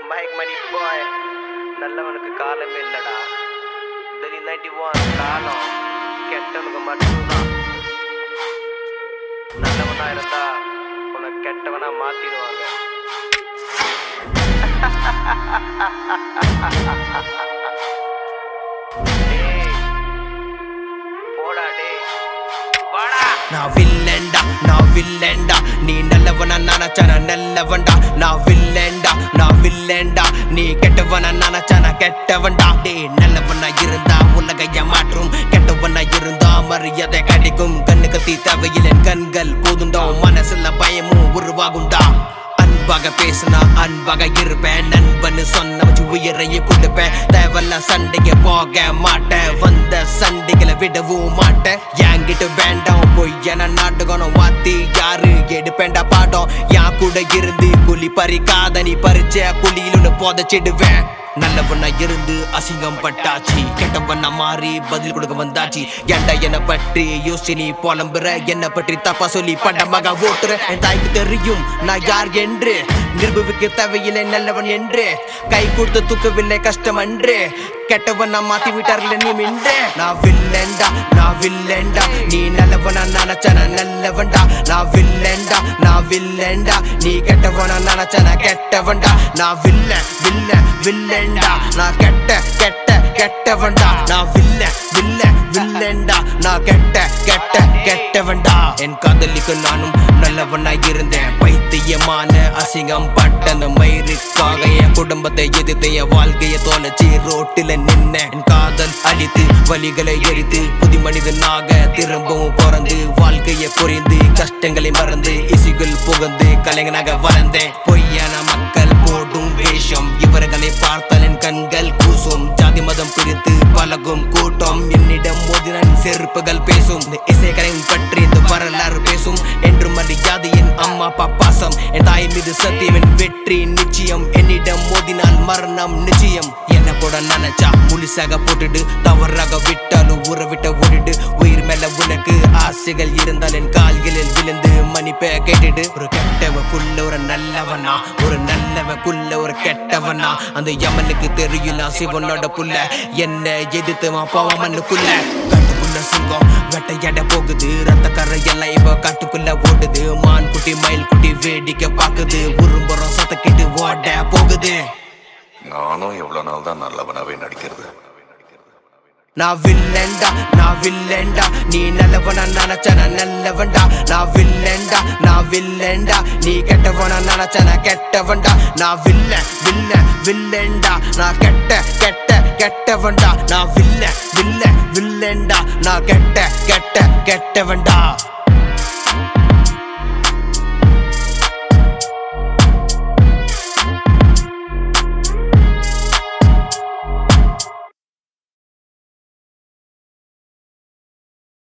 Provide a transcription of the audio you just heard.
Mic மணி பாய் நல்லவனுக்கு காலமே இல்லடா. இந்த 91 காலம் கெட்டவனுக்கு மட்டும்தான். நல்லவனா இருந்தா உனக்கு கெட்டவனா மாத்திடுவாங்க. போடா டே வாடா. நான் வில்லன்டா நீ நல்லவனா நினைச்சான நல்லவன்டா. நான் வில்லன்டா நீ கெட்டவனா நினைச்சான கெட்டவன்டா. டே நல்லவனா இருந்தா உலகைய மாற்றும், கெட்டவனா இருந்தா மரியாதை கிடைக்கும். கண்ணு கத்தி தேவையில்லை கண்கள் போதுண்டா, மனசுல பயமும் உருவாகுண்டா. அன்பாக பேசுனா அன்பாக இருப்பேன், நண்பன்னு சொன்ன வச்சு உயிரைய கொடுப்பேன். தேவல்ல சண்டைக்கு போக மாட்டேன், வந்த சண்டைகளை விடவும் மாட்டேன். என்கிட்ட வேண்டாம் பொய்யான நாடகம் வாத்தி யாரு எடுப்பேன்டா பாடம். என் கூட இருந்து குழி பறிக்காத நீ பறிச்ச குழியில போதச்சிடுவேன். நல்லவனா இருந்து அசிங்கம் பட்டாச்சு, கெட்டவனா மாறி பதில் கொடுக்க வந்தாச்சு. ஏண்டா என்ன பற்றி யோசி நீ புலம்புற, என்ன பற்றி தப்பா சொல்லி பண்டமாக ஓட்டுற. என் தாய்க்கு தெரியும் நான் யார் என்று, நிரூபிக்க தேவையில்லை நல்லவன் என்று. கை கொடுத்து தூக்கவில்லை கஷ்டம் அன்று, கெட்டவன் நான் மாத்தி விட்டார்கள் நீ மின்று. நான் வில்லன்டா நீ நல்லவனா நினைச்சான நல்லவன்டா. நான் வில்லன்டா நீ கெட்டவனா நினைச்சான கெட்டவன்டா. நான் வில்லன்டா நான் கெட்டவன்டா. நான் வில்லன்டா நான் கெட்டவன்டா. என் காதலிக்கு நானும் நல்லவனா இருந்தேன், பைத்தியமான அசிங்கம் பட்டன மயிருக்காக என் குடும்பத்தை எதிர்த்து என் வாழ்க்கையை தோலச்சு ரோட்டில நின்ன. என் காதல் அழித்து வலிகளை எரித்து புது மனிதனாக திரும்பவும் பிறந்து வாழ்க்கையை புரிந்து கஷ்டங்களை மறந்து இசைகள் புகழ்ந்து கலைஞனாக வளர்ந்தேன். பொய்யான மக்கள் போடும் வேஷம் இவர்களை பார்த்தால் என் கண்கள் கூசும். ஜாதி மதம் பிரித்து பழகும் கூட்டம் என்னிடம் மோதினன் செருப்புகள் பேசும். இந்த இசைக்கலையின் பற்றி இந்த வரலாறு பேசும். என்று மரியாதை என் அம்மா அப்பா பாசம், என் தாய் மீது சத்தியம் என் வெற்றி நிச்சயம். என்னிடம் மோதினால் மரணம் நிச்சயம். என்ன கூட நினைச்சா முழுசாக போட்டுடு, தவறாக விட்டாலும் ஊற விட்ட ஓடிடு. உயிர் மேல உனக்கு ஆசைகள் இருந்தால் என் கால்களில் விழுந்து மன்னிப்பை கேட்டுடு. ஒரு கெட்டவக்குள்ள ஒரு நல்லவனா, ஒரு நல்லவக்குள்ள ஒரு கெட்டவனா. அந்த யமனுக்கு தெரியல சிவனோட புள்ள, என்ன எதிர்த்து போவான் மண்ணுக்குள்ள. காட்டுக்குள்ள சிங்கம் வேட்டையாட போகுது, ரத்த கரை எல்லாம் இப்ப காட்டுக்குள்ள ஓடுது. மான் குட்டி மயில் குட்டி வேடிக்கை பாக்குது, உரும்புறம் சத்த கேட்டு ஓட போகுது. நானும் எவ்வளவு நாள் தான் நல்லவனாவே நடிக்கிறது. நான் வில்லன்டா நீ நல்லவனா நினைச்சான நல்லவன்டா. நான் வில்லன்டா நீ கெட்டவனா நினைச்சான கெட்டவன்டா. நான் வில்லன்டா நான் கெட்டவன்டா. நான் வில்லன்டா நான் கெட்டவன்டா.